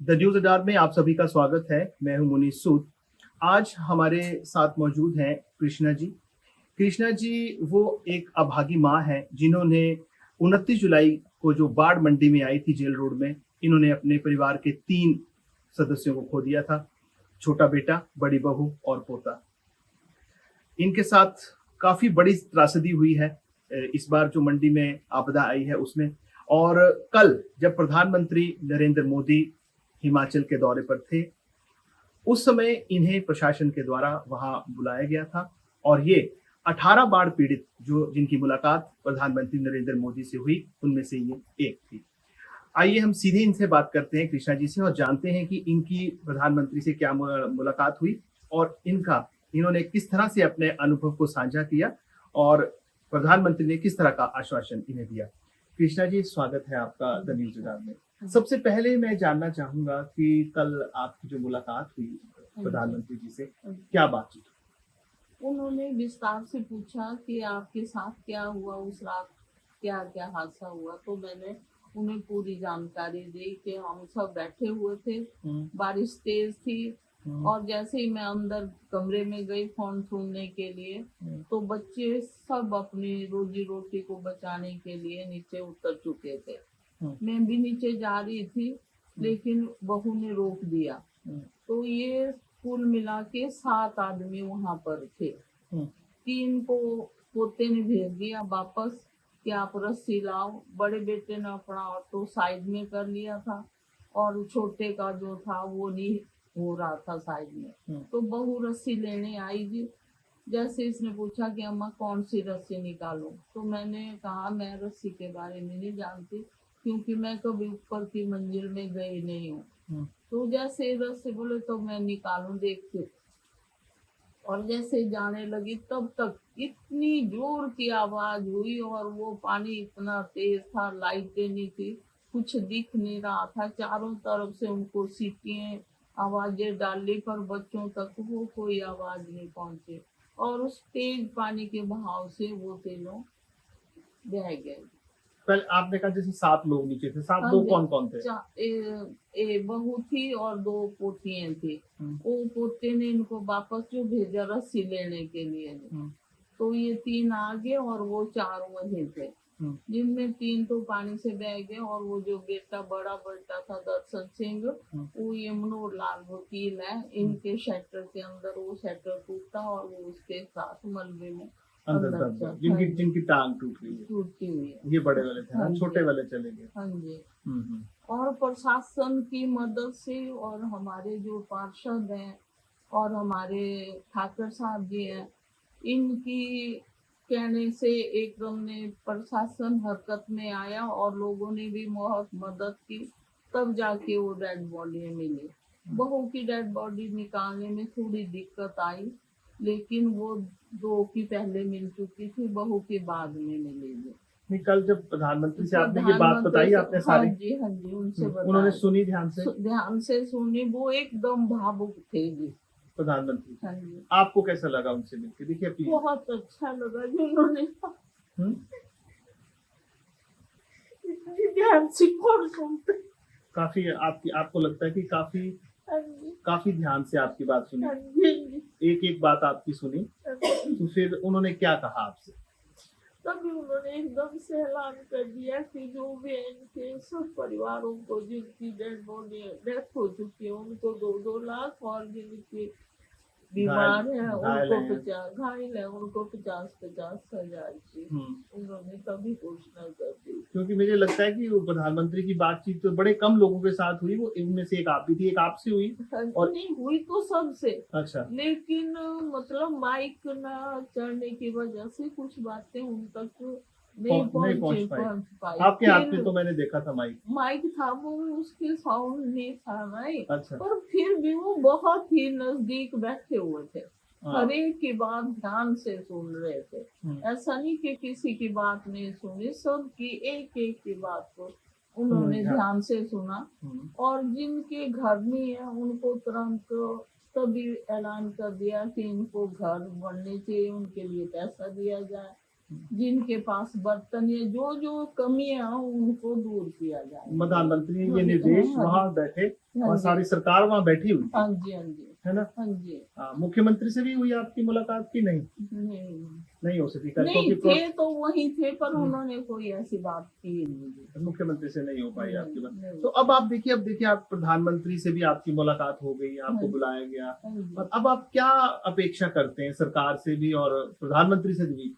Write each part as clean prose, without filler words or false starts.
The news अडार में आप सभी का स्वागत है। मैं हूं मुनीस सूद। आज हमारे साथ मौजूद हैं कृष्णा जी। कृष्णा जी वो एक अभागी माँ है जिन्होंने 29 जुलाई को जो बाढ़ मंडी में आई थी जेल रोड में, इन्होंने अपने परिवार के 3 सदस्यों को खो दिया था। छोटा बेटा, बड़ी बहू और पोता। इनके साथ काफी बड़ी त्रासदी हुई है इस बार जो मंडी में आपदा आई है उसमें। और कल जब प्रधानमंत्री नरेंद्र मोदी हिमाचल के दौरे पर थे, उस समय इन्हें प्रशासन के द्वारा वहां बुलाया गया था और ये 18 बाढ़ पीड़ित जो जिनकी मुलाकात प्रधानमंत्री नरेंद्र मोदी से हुई, उनमें से ये एक थी। आइए हम सीधे इनसे बात करते हैं, कृष्णा जी से, और जानते हैं कि इनकी प्रधानमंत्री से क्या मुलाकात हुई और इन्होंने किस तरह से अपने अनुभव को साझा किया और प्रधानमंत्री ने किस तरह का आश्वासन इन्हें दिया। कृष्णा जी, स्वागत है आपका द न्यूज अडार में। सबसे पहले मैं जानना चाहूंगा कि कल आपकी जो मुलाकात हुई प्रधानमंत्री जी से, क्या बातचीत? उन्होंने विस्तार से पूछा कि आपके साथ क्या हुआ उस रात, क्या क्या हादसा हुआ। तो मैंने उन्हें पूरी जानकारी दी कि हम सब बैठे हुए थे, बारिश तेज थी और जैसे ही मैं अंदर कमरे में गई फोन सुनने के लिए, तो बच्चे सब अपनी रोजी रोटी को बचाने के लिए नीचे उतर चुके थे। मैं भी नीचे जा रही थी लेकिन बहू ने रोक दिया। तो ये कुल मिला के 7 आदमी वहां पर थे। 3 को पोते ने भेज दिया वापस कि आप रस्सी लाओ। बड़े बेटे ने अपना ऑटो साइड में कर लिया था और छोटे का जो था वो नहीं हो रहा था साइड में। तो बहू रस्सी लेने आई जी। जैसे इसने पूछा कि अम्मा कौन सी रस्सी निकालूं, तो मैंने कहा मैं रस्सी के बारे में नहीं जानती क्योंकि मैं कभी ऊपर की मंजिल में गई नहीं हूँ। तो जैसे रस्सी बोले तो मैं निकालूं देखती, और जैसे जाने लगी तब तक इतनी जोर की आवाज हुई और वो पानी इतना तेज था, लाइटें नहीं थी, कुछ दिख नहीं रहा था। चारों तरफ से उनको सीटियां आवाजें डाली पर बच्चों तक वो कोई आवाज नहीं पहुंची और उस तेज पानी के बहाव से वो तीनों बह गए। कल आपने कहा जैसे 7 लोग नीचे थे, 7 लोग कौन कौन थे? बहू थी और 2 पोतियां थी। वो पोते ने इनको वापस जो भेजा रस्सी लेने के लिए, तो ये 3 आगे और वो 4 वहीं थे, जिनमें 3 तो पानी से बह गए और वो जो बेटा बड़ा बेटा था दर्शन सिंह, वो यमुनोर लाल वकील है, इनके शटर के अंदर वो शटर टूटा और वो उसके साथ मलबे में अंदर जिनकी टांग टूटी हुई है। ये बड़े वाले थे, छोटे वाले चले गए। हाँ जी। और प्रशासन की मदद से और हमारे जो पार्षद हैं और हमारे ठाकर साहब जी हैं, इनकी कहने से एकदम ने प्रशासन हरकत में आया और लोगों ने भी बहुत मदद की, तब जाके वो डेड बॉडी मिली। बहू की डेड बॉडी निकालने में थोड़ी दिक्कत आई, लेकिन वो 2 की पहले मिल चुकी थी, बहू की बाद में मिलेगी। कल जब प्रधानमंत्री से आपने ये बात बताई, आपने सारी? हाँ जी, उनसे उन्होंने सुनी ध्यान से सुनी। वो एकदम भावुक थे जी प्रधानमंत्री। हाँ जी। आपको कैसा लगा उनसे मिलकर? देखिए बहुत अच्छा लगा जी, उन्होंने ध्यान से कौन सुनते। काफी आपको लगता है कि काफी ध्यान से आपकी बात सुनी, एक एक बात आपकी सुनी। तो फिर उन्होंने क्या कहा आपसे? तभी उन्होंने एकदम से ऐलान कर दिया कि जो भी इनके सब परिवारों को जिनकी डेथ हो चुकी है उनको 2-2 लाख और जिनकी बीमार है उनको 50 घायल है उनको 50-50 हजार की उन्होंने तभी घोषणा कर दी। क्योंकि मुझे लगता है कि वो प्रधानमंत्री की बातचीत तो बड़े कम लोगों के साथ हुई, वो इनमें से एक आप भी थी, एक आपसे हुई और नहीं हुई तो सबसे। अच्छा। लेकिन मतलब माइक ना चढ़ने की वजह से कुछ बातें उन तक नहीं पहुंच पाई। आपके हाथ में तो मैंने देखा था माइक था, वो उसके साउंड नहीं था माइक। अच्छा। पर फिर भी वो बहुत ही नजदीक बैठे हुए थे, हर एक की बात ध्यान से सुन रहे थे। ऐसा नहीं कि किसी की बात नहीं सुनी, सबकी एक एक की बात को उन्होंने ध्यान से सुना। और जिनके घर नहीं है उनको तुरंत तभी ऐलान कर दिया कि इनको घर बनने चाहिए, उनके लिए पैसा दिया जाए। जिनके पास बर्तन या जो जो कमियां हैं उनको दूर किया जाए। प्रधानमंत्री ये हाँ जी, निर्देश हाँ, वहाँ बैठे हाँ और जी, सारी सरकार वहाँ बैठी हुई थी, हाँ जी, हाँ जी, है ना? हाँ जी। मुख्यमंत्री से भी हुई आपकी मुलाकात की? नहीं, नहीं नहीं हो सकी नहीं क्योंकि थे तो वही थे, पर हम्म। उन्होंने कोई ऐसी बात की नहीं। मुख्यमंत्री से नहीं हो पाई नहीं, आपकी बात। नहीं। तो अब आप देखिए आप प्रधानमंत्री से भी आपकी मुलाकात हो गई, आपको हाँ, बुलाया गया, हाँ जी। और अब आप क्या अपेक्षा करते हैं सरकार से भी और प्रधानमंत्री से भी?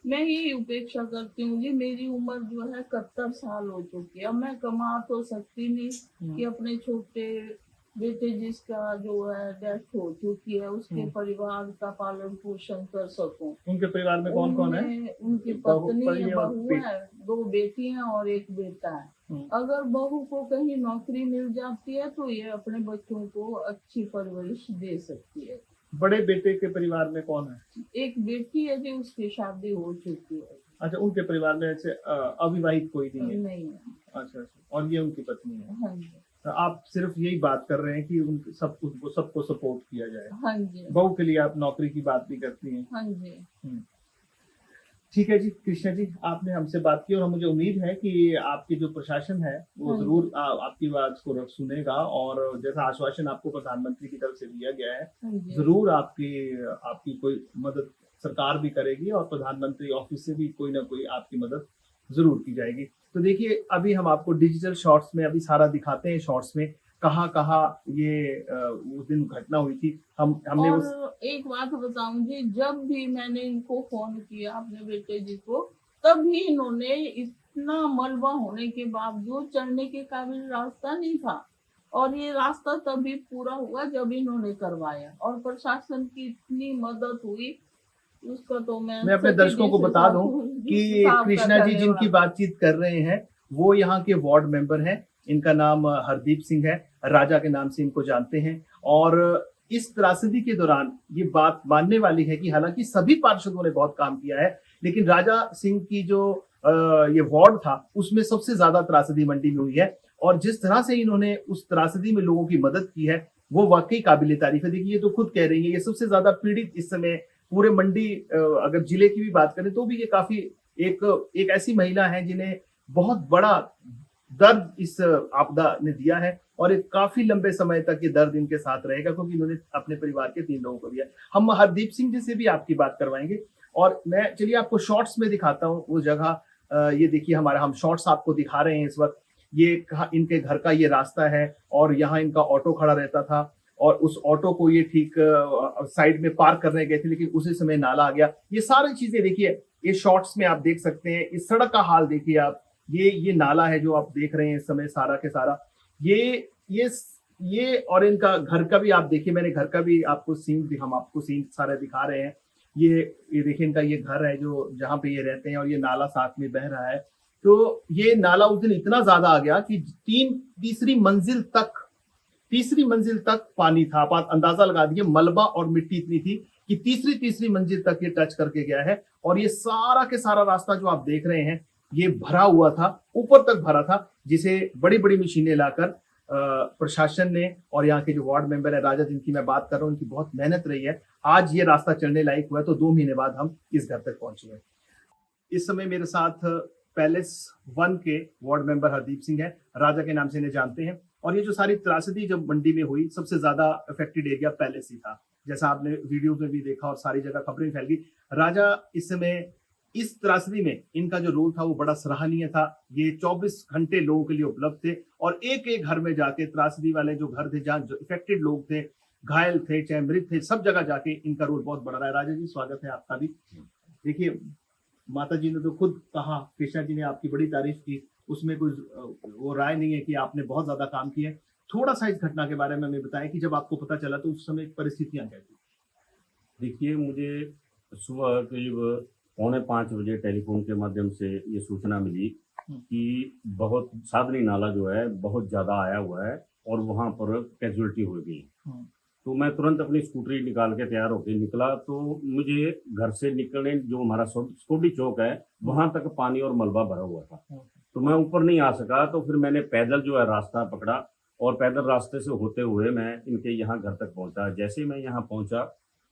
मैं यही उपेक्षा करती हूँ जी, मेरी उम्र जो है 71 साल हो चुकी है। अब मैं कमा तो सकती नहीं कि अपने छोटे बेटे जिसका जो है डेथ हो चुकी है उसके परिवार का पालन पोषण कर सकूं। उनके परिवार में कौन कौन है? उनकी बहू पत्नी है, पत्नी और बहू बेटी। है, 2 बेटी हैं और 1 बेटा है। अगर बहू को कहीं नौकरी मिल जाती है तो ये अपने बच्चों को अच्छी परवरिश दे सकती है। बड़े बेटे के परिवार में कौन है? 1 बेटी है जी, उसकी शादी हो चुकी है। अच्छा, उनके परिवार में ऐसे अविवाहित कोई नहीं है? नहीं है। अच्छा, और ये उनकी पत्नी है। हाँ जी, तो आप सिर्फ यही बात कर रहे हैं कि सबको सपोर्ट किया जाए। हाँ जी, बहू के लिए आप नौकरी की बात भी करती हैं। हाँ जी। ठीक है जी कृष्णा जी, आपने हमसे बात की और मुझे उम्मीद है कि आपके जो प्रशासन है वो हाँ जी। जरूर आपकी बात को सुनेगा, और जैसा आश्वासन आपको प्रधानमंत्री की तरफ से दिया गया है, हाँ जी। जरूर आपकी आपकी कोई मदद सरकार भी करेगी और प्रधानमंत्री ऑफिस से भी कोई ना कोई आपकी मदद जरूर की जाएगी। तो देखिए अभी हम आपको डिजिटल शॉर्ट्स में अभी सारा दिखाते हैं, शॉर्ट्स में कहाँ कहाँ ये उस दिन घटना हुई थी। हमने और एक बात बताऊं जी, जब भी मैंने इनको फोन किया अपने बेटे जी को, तभी इन्होंने इतना मलबा होने के बावजूद चढ़ने के काबिल रास्ता नहीं था, और ये रास्ता तभी पूरा हुआ जब इन्होंने करवाया, और प्रशासन की इतनी मदद हुई उसका तो मैं अपने दर्शकों को बता दूं कि कृष्णा जी जिनकी बातचीत कर रहे हैं वो यहाँ के वार्ड मेंबर हैं। इनका नाम हरदीप सिंह है, राजा के नाम से इनको जानते हैं। और इस त्रासदी के दौरान ये बात मानने वाली है कि हालांकि सभी पार्षदों ने बहुत काम किया है, लेकिन राजा सिंह की जो ये वार्ड था उसमें सबसे ज्यादा त्रासदी मंडी में हुई है। और जिस तरह से इन्होंने उस त्रासदी में लोगों की मदद की है वो वाकई काबिले तारीफ है। देखिए ये तो खुद कह रही है, ये सबसे ज्यादा पीड़ित इस समय पूरे मंडी अगर जिले की भी बात करें तो भी ये काफी एक ऐसी महिला है जिन्हें बहुत बड़ा दर्द इस आपदा ने दिया है, और एक काफी लंबे समय तक ये दर्द इनके साथ रहेगा क्योंकि इन्होंने अपने परिवार के 3 लोगों को दिया। हम हरदीप सिंह जी से भी आपकी बात करवाएंगे, और मैं चलिए आपको शॉर्ट्स में दिखाता हूँ वो जगह। ये देखिए हम शॉर्ट्स आपको दिखा रहे हैं इस वक्त। ये इनके घर का ये रास्ता है और यहाँ इनका ऑटो खड़ा रहता था, और उस ऑटो को ये ठीक साइड में पार्क करने गए थे, लेकिन उसी समय नाला आ गया। ये सारी चीजें देखिए ये शॉर्ट्स में आप देख सकते हैं। इस सड़क का हाल देखिए आप, ये नाला है जो आप देख रहे हैं इस समय सारा के सारा। ये और इनका घर का भी आप देखिए, मैंने घर का भी आपको हम आपको सीन सारे दिखा रहे हैं। ये देखिए इनका ये घर है जो जहाँ पे ये रहते हैं, और ये नाला साथ में बह रहा है। तो ये नाला उस दिन इतना ज्यादा आ गया कि तीसरी मंजिल तक पानी था। आप अंदाजा लगा दिए, मलबा और मिट्टी इतनी थी कि तीसरी मंजिल तक ये टच करके गया है। और ये सारा के सारा रास्ता जो आप देख रहे हैं ये भरा हुआ था, ऊपर तक भरा था, जिसे बड़ी बड़ी मशीनें लाकर प्रशासन ने और यहाँ के जो वार्ड मेंबर है राजा जिनकी मैं बात कर रहा हूँ, उनकी बहुत मेहनत रही है, आज ये रास्ता चलने लायक हुआ है। तो 2 महीने बाद हम इस घर तक पहुंचे हैं। इस समय मेरे साथ पैलेस 1 के वार्ड मेंबर हरदीप सिंह है, राजा के नाम से इन्हें जानते हैं। और ये जो सारी त्रासदी जब मंडी में हुई, सबसे ज्यादा अफेक्टेड एरिया पैलेस ही था, जैसा आपने वीडियो में भी देखा और सारी जगह खबरें फैल गई। राजा इस समय इस त्रासदी में इनका जो रोल था वो बड़ा सराहनीय था। ये 24 घंटे लोगों के लिए उपलब्ध थे, और एक एक घर में जाके त्रासदी वाले जो घर थे जहाँ जो इफेक्टेड लोग थे, घायल थे चाहे मृत थे, सब जगह जाके इनका रोल बहुत बड़ा रहा है। राजा जी स्वागत है आपका भी। देखिए माता जी ने तो खुद कहा, कृष्णा जी ने आपकी बड़ी तारीफ की, उसमें कुछ वो राय नहीं है कि आपने बहुत ज्यादा काम किया है। थोड़ा सा इस घटना के बारे में हमें बताएं कि जब आपको पता चला तो उस समय परिस्थितियां क्या थी? देखिए मुझे सुबह करीब 4:45 बजे टेलीफोन के माध्यम से ये सूचना मिली कि बहुत सादरी नाला जो है बहुत ज़्यादा आया हुआ है और वहाँ पर कैजुअल्टी हो गई। तो मैं तुरंत अपनी स्कूटरी निकाल के तैयार होकर निकला, तो मुझे घर से निकलने जो हमारा सोडी चौक है वहाँ तक पानी और मलबा भरा हुआ था, तो मैं ऊपर नहीं आ सका। तो फिर मैंने पैदल जो है रास्ता पकड़ा और पैदल रास्ते से होते हुए मैं इनके यहाँ घर तक पहुँचा। जैसे ही मैं यहाँ पहुँचा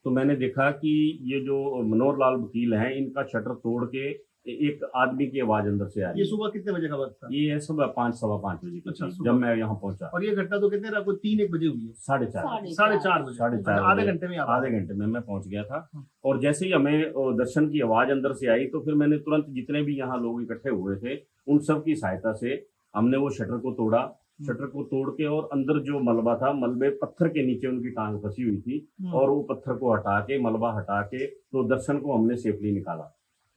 तो मैंने देखा कि ये जो मनोहर लाल वकील हैं, इनका शटर तोड़ के एक आदमी की आवाज अंदर से आ रही ये है। सुबह कितने बजे का वक्त था? ये है सुबह 5 सवा 5 बजे के अच्छा, करीब, सुबह। जब मैं यहाँ पहुंचा। और ये घटना तो कितने रात को 3-1 बजे हुई है? 4:30 साढ़े चार बजे। साढ़े चार अच्छा, आधे बजे। घंटे में आप आधे घंटे में मैं पहुंच गया था। हाँ। और जैसे ही हमें दर्शन की आवाज अंदर से आई, तो फिर मैंने तुरंत जितने भी यहाँ लोग इकट्ठे हुए थे उन सब की सहायता से हमने वो शटर को तोड़ा। शटर को तोड़ के और अंदर जो मलबा था, मलबे पत्थर के नीचे उनकी टांग फंसी हुई थी, और वो पत्थर को हटा के, मलबा हटा के, तो दर्शन को हमने सेफली निकाला।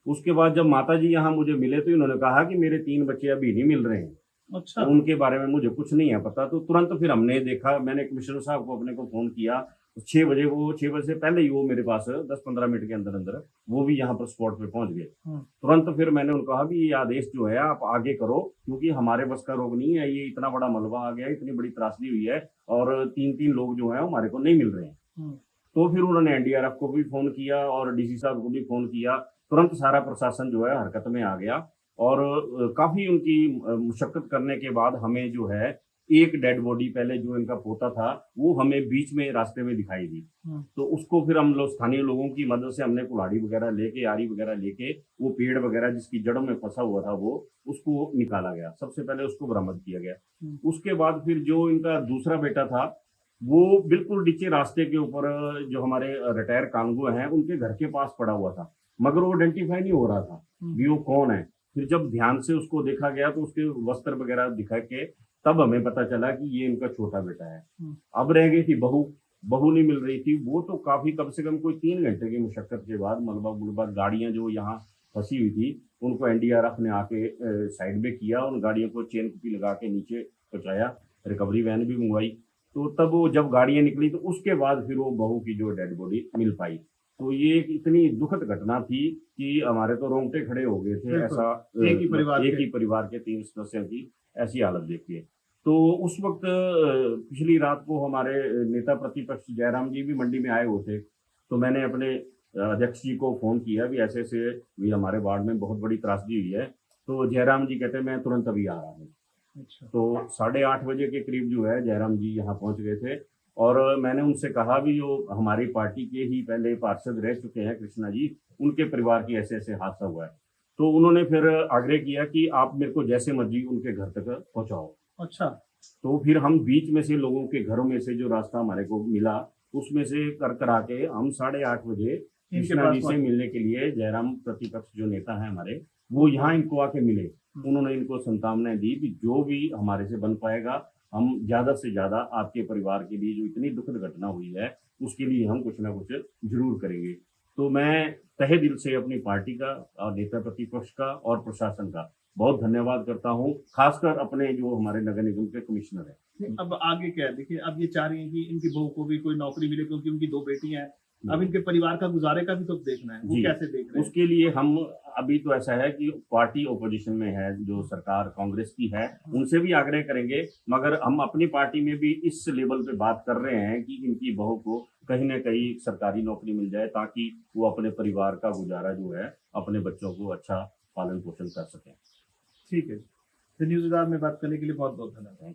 उसके बाद जब माता जी यहाँ मुझे मिले तो इन्होंने कहा कि मेरे 3 बच्चे अभी नहीं मिल रहे हैं, अच्छा, उनके बारे में मुझे कुछ नहीं है पता। तो तुरंत फिर हमने देखा, मैंने कमिश्नर साहब को अपने को फोन किया। 6 बजे, वो 6 बजे से पहले ही वो मेरे पास 10-15 मिनट के अंदर अंदर वो भी यहाँ पर स्पॉट पे पहुंच गए। तुरंत फिर मैंने उनको कहा भी ये आदेश जो है आप आगे करो, क्योंकि हमारे बस का रोग नहीं है, ये इतना बड़ा मलबा आ गया, इतनी बड़ी त्रासदी हुई है, और 3-3 लोग जो है हमारे को नहीं मिल रहे हैं। तो फिर उन्होंने एनडीआरएफ को भी फोन किया और डीसी साहब को भी फोन किया। तुरंत सारा प्रशासन जो है हरकत में आ गया, और काफी उनकी मुशक्कत करने के बाद हमें जो है एक डेड बॉडी, पहले जो इनका पोता था, वो हमें बीच में रास्ते में दिखाई दी। तो उसको फिर हम लोग स्थानीय लोगों की मदद से हमने कुल्हाड़ी वगैरह लेके, आरी वगैरह लेके, वो पेड़ वगैरह जिसकी जड़ों में फंसा हुआ था वो, उसको निकाला गया। सबसे पहले उसको बरामद किया गया। उसके बाद फिर जो इनका दूसरा बेटा था, वो बिल्कुल नीचे रास्ते के ऊपर जो हमारे रिटायर कानगो हैं उनके घर के पास पड़ा हुआ था, मगर वो आइडेंटिफाई नहीं हो रहा था कि वो कौन है। फिर जब ध्यान से उसको देखा गया तो उसके वस्त्र वगैरह दिखा के तब हमें पता चला कि ये इनका छोटा बेटा है। अब रह गई थी बहू, बहू नहीं मिल रही थी। वो तो काफी, कम से कम कोई 3 घंटे की मुशक्कत के बाद मलबा मुलबा, गाड़ियां जो यहाँ फंसी हुई थी उनको एनडीआरएफ ने आके साइड में किया, उन गाड़ियों को चेन कुपी लगा के नीचे पहुंचाया, रिकवरी वैन भी मंगवाई। तो तब वो जब गाड़ियां निकली तो उसके बाद फिर वो बहू की जो डेड बॉडी मिल पाई। तो ये एक इतनी दुखद घटना थी कि हमारे तो रोंगटे खड़े हो गए थे। ऐसा एक ही परिवार के 3 सदस्यों की ऐसी हालत देखिए। तो उस वक्त पिछली रात को हमारे नेता प्रतिपक्ष जयराम जी भी मंडी में आए हुए थे। तो मैंने अपने अध्यक्ष जी को फोन किया भी ऐसे ऐसे भी हमारे वार्ड में बहुत बड़ी त्रासदी हुई है। तो जयराम जी कहते मैं तुरंत अभी आ रहा हूँ। अच्छा। तो 8:30 बजे के करीब जो है जयराम जी यहाँ पहुँच गए थे, और मैंने उनसे कहा भी जो हमारी पार्टी के ही पहले पार्षद रह चुके हैं कृष्णा जी, उनके परिवार की ऐसे ऐसे हादसा हुआ है। तो उन्होंने फिर आग्रह किया कि आप मेरे को जैसे मर्जी उनके घर तक पहुंचाओ। अच्छा। तो फिर हम बीच में से लोगों के घरों में से जो रास्ता हमारे को मिला उसमें से कर करा के हम 8:30 बजे कृष्णा जी से मिलने के लिए, जयराम प्रतिपक्ष जो नेता है हमारे, वो यहाँ इनको आके मिले। उन्होंने इनको संतावनाएं दी कि जो भी हमारे से बन पाएगा हम ज्यादा से ज्यादा आपके परिवार के लिए, जो इतनी दुखद घटना हुई है उसके लिए हम कुछ ना कुछ जरूर करेंगे। तो मैं तहे दिल से अपनी पार्टी का और नेता प्रतिपक्ष का और प्रशासन का बहुत धन्यवाद करता हूँ, खासकर अपने जो हमारे नगर निगम के कमिश्नर हैं। अब आगे क्या है? देखिए, अब ये चाह रही है कि इनकी बहू को भी कोई नौकरी मिले, क्योंकि उनकी 2 बेटियां हैं। अब इनके परिवार का गुजारे का भी तो देखना है, वो कैसे देख रहे हैं? उसके लिए हम अभी तो ऐसा है कि पार्टी ओपोजिशन में है, जो सरकार कांग्रेस की है, उनसे भी आग्रह करेंगे, मगर हम अपनी पार्टी में भी इस लेवल पे बात कर रहे हैं कि इनकी बहू को कहीं ना कहीं सरकारी नौकरी मिल जाए, ताकि वो अपने परिवार का गुजारा जो है, अपने बच्चों को अच्छा पालन पोषण कर सकें। ठीक है। द न्यूज़ में बात करने के लिए बहुत बहुत धन्यवाद।